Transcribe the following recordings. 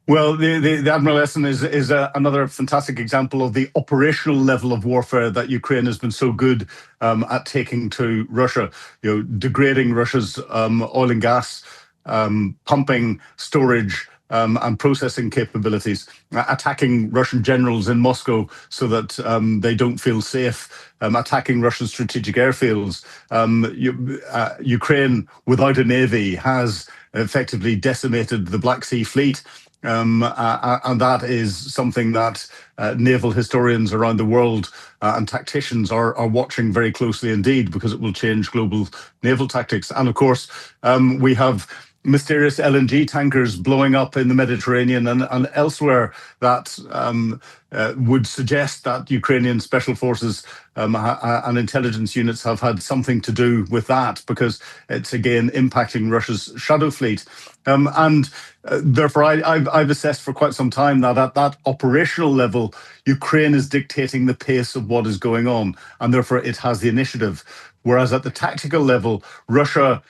Well, the Admiral Essen is another fantastic example of the operational level of warfare that Ukraine has been so good at taking to Russia. Degrading Russia's oil and gas pumping, storage, and processing capabilities, attacking Russian generals in Moscow so that they don't feel safe, attacking Russian strategic airfields. Ukraine, without a navy, has effectively decimated the Black Sea Fleet. And that is something that naval historians around the world and tacticians are watching very closely indeed, because it will change global naval tactics. And of course, we have mysterious LNG tankers blowing up in the Mediterranean and elsewhere that would suggest that Ukrainian special forces and intelligence units have had something to do with that, because it's again impacting Russia's shadow fleet. And therefore, I've assessed for quite some time that at that operational level, Ukraine is dictating the pace of what is going on, and therefore it has the initiative. Whereas at the tactical level, Russia,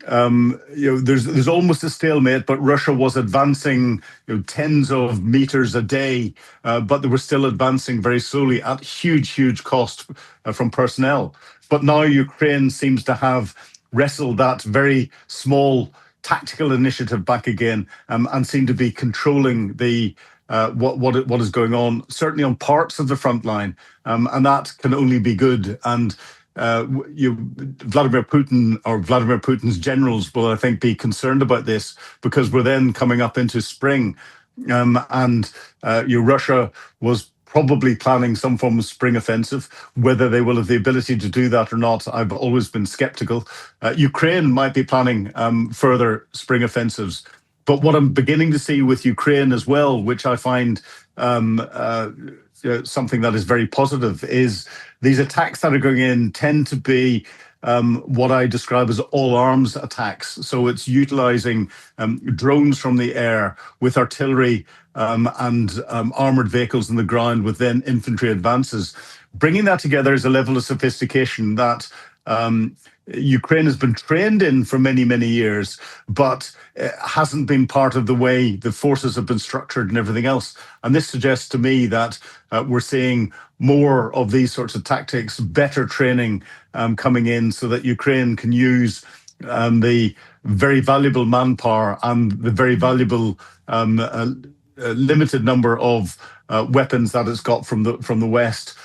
there's almost a stalemate, but Russia was advancing tens of meters a day, but they were still advancing very slowly at huge cost from personnel. But now Ukraine seems to have wrestled that very small tactical initiative back again, and seem to be controlling the what is going on, certainly on parts of the front line, and that can only be good. And Vladimir Putin, or Vladimir Putin's generals, will, I think, be concerned about this, because we're then coming up into spring, and Russia was probably planning some form of spring offensive. Whether they will have the ability to do that or not, I've always been skeptical. Ukraine might be planning further spring offensives. But what I'm beginning to see with Ukraine as well, which I find something that is very positive, is these attacks that are going in tend to be what I describe as all arms attacks. So it's utilizing drones from the air with artillery and armored vehicles on the ground, with then infantry advances. Bringing that together is a level of sophistication that Ukraine has been trained in for many years, but hasn't been part of the way the forces have been structured and everything else. And this suggests to me that we're seeing more of these sorts of tactics, better training coming in, so that Ukraine can use the very valuable manpower and the very valuable limited number of weapons that it's got from the West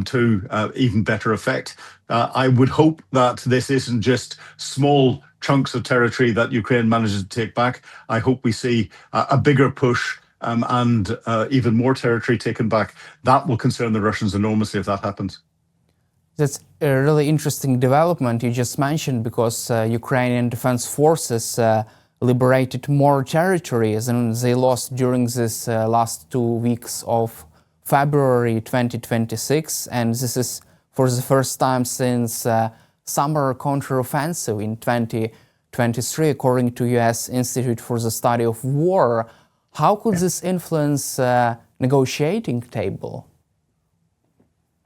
to even better effect. I would hope that this isn't just small chunks of territory that Ukraine manages to take back. I hope we see a bigger push and even more territory taken back. That will concern the Russians enormously if that happens. That's a really interesting development you just mentioned, because Ukrainian defense forces liberated more territory than they lost during this last 2 weeks of February 2026, and this is for the first time since summer counteroffensive in 2023, according to U.S. Institute for the Study of War. How could this influence negotiating table?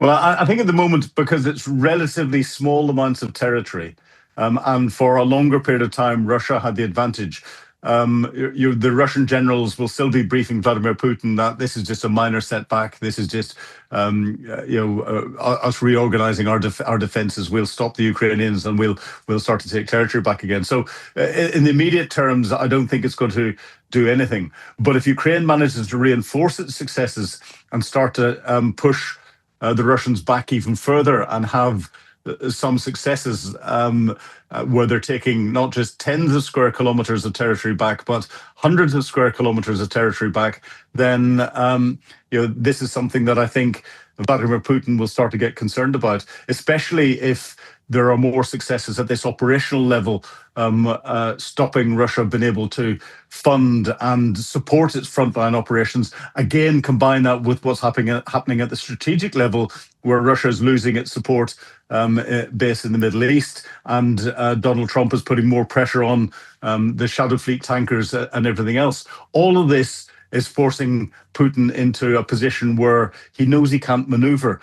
Well, I think at the moment, because it's relatively small amounts of territory, and for a longer period of time, Russia had the advantage. The Russian generals will still be briefing Vladimir Putin that this is just a minor setback. This is just us reorganizing our defenses. We'll stop the Ukrainians and we'll start to take territory back again. So in the immediate terms, I don't think it's going to do anything. But if Ukraine manages to reinforce its successes and start to push the Russians back even further, and have some successes where they're taking not just tens of square kilometers of territory back, but hundreds of square kilometers of territory back, then this is something that I think Vladimir Putin will start to get concerned about, especially if there are more successes at this operational level, stopping Russia being able to fund and support its frontline operations. Again, combine that with what's happening at the strategic level, where Russia is losing its support base in the Middle East, and Donald Trump is putting more pressure on the Shadow Fleet tankers and everything else. All of this is forcing Putin into a position where he knows he can't maneuver.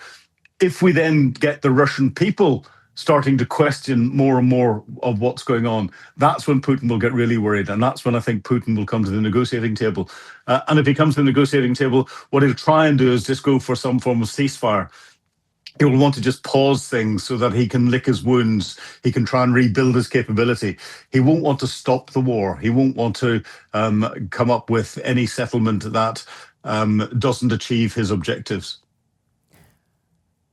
If we then get the Russian people starting to question more and more of what's going on, that's when Putin will get really worried. And that's when I think Putin will come to the negotiating table. And if he comes to the negotiating table, what he'll try and do is just go for some form of ceasefire. He will want to just pause things so that he can lick his wounds. He can try and rebuild his capability. He won't want to stop the war. He won't want to come up with any settlement that doesn't achieve his objectives.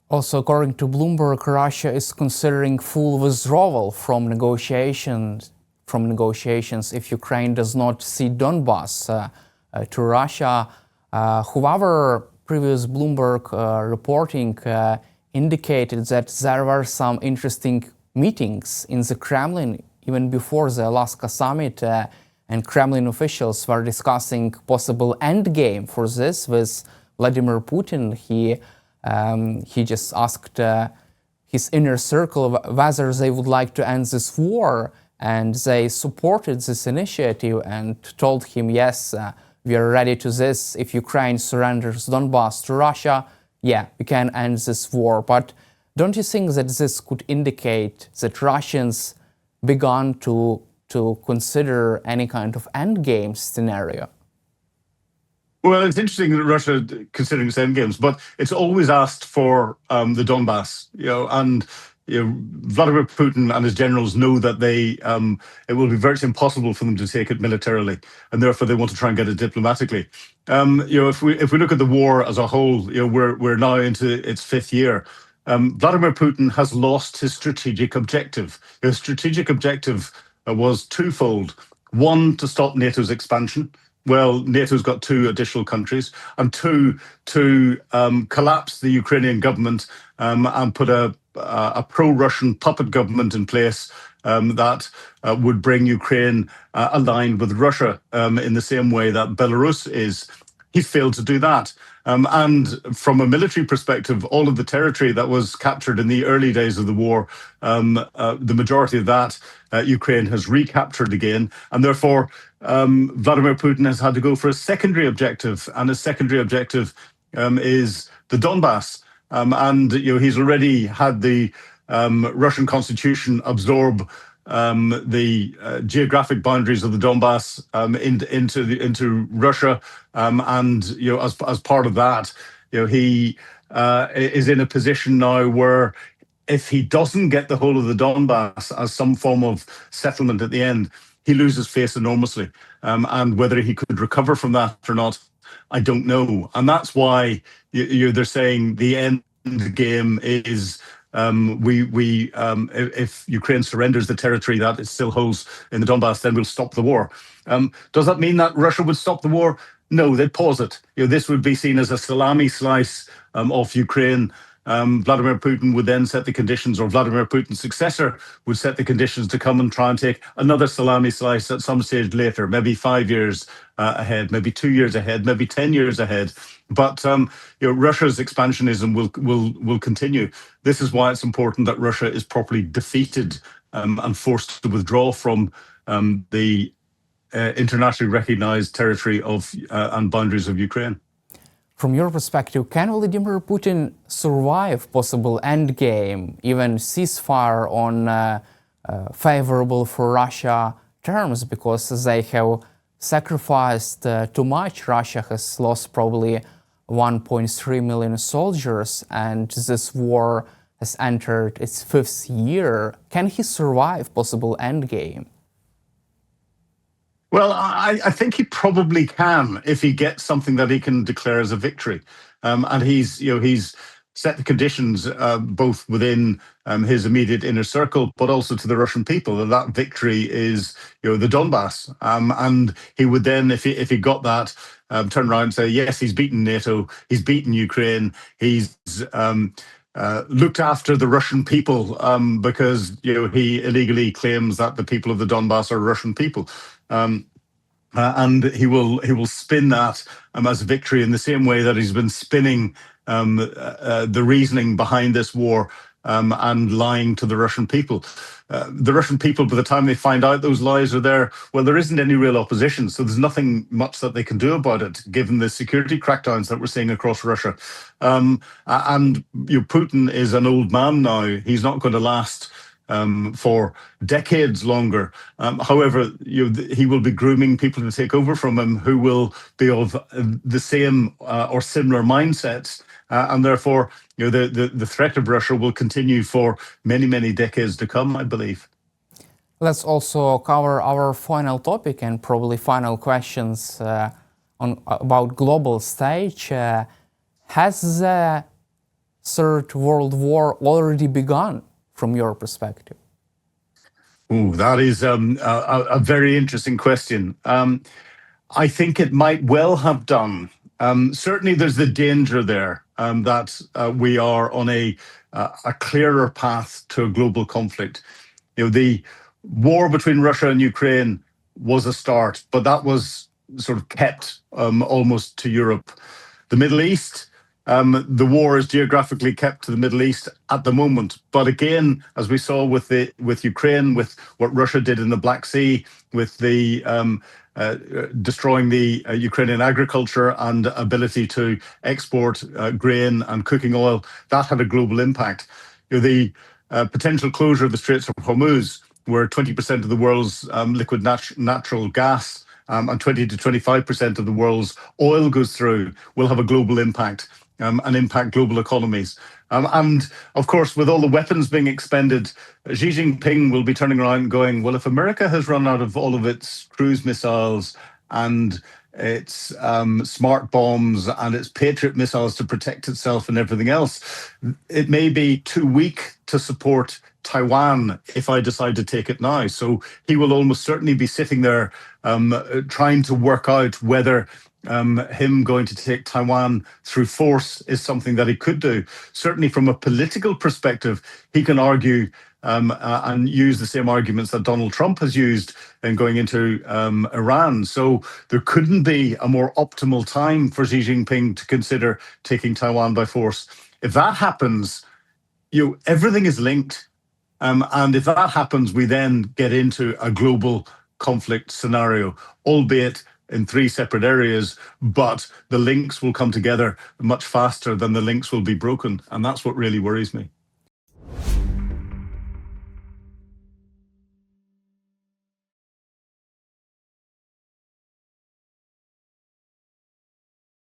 Also, according to Bloomberg, Russia is considering full withdrawal from negotiations if Ukraine does not cede Donbas to Russia. However, previous Bloomberg reporting indicated that there were some interesting meetings in the Kremlin even before the Alaska summit, and Kremlin officials were discussing possible endgame for this with Vladimir Putin. He just asked his inner circle whether they would like to end this war, and they supported this initiative and told him, yes, we are ready to this. If Ukraine surrenders Donbas to Russia, yeah, we can end this war. But don't you think that this could indicate that Russians began to consider any kind of endgame scenario? Well, it's interesting that Russia considering this endgames, but it's always asked for the Donbass, and Vladimir Putin and his generals know that it will be virtually impossible for them to take it militarily, and therefore they want to try and get it diplomatically. If we look at the war as a whole, we're now into its fifth year. Vladimir Putin has lost his strategic objective. His strategic objective was twofold: one, to stop NATO's expansion. Well, NATO's got 2 additional countries, and 2, to collapse the Ukrainian government and put a pro-Russian puppet government in place that would bring Ukraine aligned with Russia in the same way that Belarus is. He failed to do that. And from a military perspective, all of the territory that was captured in the early days of the war, the majority of that Ukraine has recaptured again. And therefore, Vladimir Putin has had to go for a secondary objective. And his secondary objective is the Donbass. And he's already had the Russian constitution absorb the geographic boundaries of the Donbass into Russia, and as part of that, he is in a position now where if he doesn't get the whole of the Donbass as some form of settlement at the end, he loses face enormously, and whether he could recover from that or not, I don't know. And that's why they're saying the end game is if Ukraine surrenders the territory that it still holds in the Donbass, then we'll stop the war. Does that mean that Russia would stop the war? No, they'd pause it. This would be seen as a salami slice of Ukraine. Vladimir Putin would then set the conditions, or Vladimir Putin's successor would set the conditions to come and try and take another salami slice at some stage later, maybe 5 years ahead, maybe 2 years ahead, maybe 10 years ahead. But Russia's expansionism will continue. This is why it's important that Russia is properly defeated and forced to withdraw from the internationally recognized territory of and boundaries of Ukraine. From your perspective, can Vladimir Putin survive possible endgame, even ceasefire on favorable for Russia terms, because they have sacrificed too much? Russia has lost probably 1.3 million soldiers, and this war has entered its 5th year. Can he survive possible endgame? Well, I think he probably can if he gets something that he can declare as a victory, and he's set the conditions both within his immediate inner circle, but also to the Russian people that victory is the Donbass, and he would then, if he got that, turn around and say, yes, he's beaten NATO, he's beaten Ukraine, he's looked after the Russian people because he illegally claims that the people of the Donbass are Russian people. And he will spin that as a victory in the same way that he's been spinning the reasoning behind this war and lying to the Russian people. The Russian people, by the time they find out those lies are there, well, there isn't any real opposition, so there's nothing much that they can do about it, given the security crackdowns that we're seeing across Russia. And Putin is an old man now. He's not going to last for decades longer. However, he will be grooming people to take over from him who will be of the same or similar mindsets, and therefore, the threat of Russia will continue for many, many decades to come, I believe. Let's also cover our final topic and probably final questions about global stage. Has the Third World War already begun, from your perspective? Ooh, that is a very interesting question. I think it might well have done. Certainly, there's the danger there that we are on a clearer path to a global conflict. The war between Russia and Ukraine was a start, but that was sort of kept almost to Europe. The Middle East, the war is geographically kept to the Middle East at the moment. But again, as we saw with Ukraine, with what Russia did in the Black Sea, with the destroying the Ukrainian agriculture and ability to export grain and cooking oil, that had a global impact. The potential closure of the Straits of Hormuz, where 20% of the world's liquid natural gas and 20 to 25% of the world's oil goes through, will have a global impact and impact global economies. And of course, with all the weapons being expended, Xi Jinping will be turning around and going, well, if America has run out of all of its cruise missiles and its smart bombs and its Patriot missiles to protect itself and everything else, it may be too weak to support Taiwan if I decide to take it now. So he will almost certainly be sitting there trying to work out whether him going to take Taiwan through force is something that he could do. Certainly from a political perspective, he can argue and use the same arguments that Donald Trump has used in going into Iran. So there couldn't be a more optimal time for Xi Jinping to consider taking Taiwan by force. If that happens, everything is linked. And if that happens, we then get into a global conflict scenario, albeit in three separate areas, but the links will come together much faster than the links will be broken. And that's what really worries me.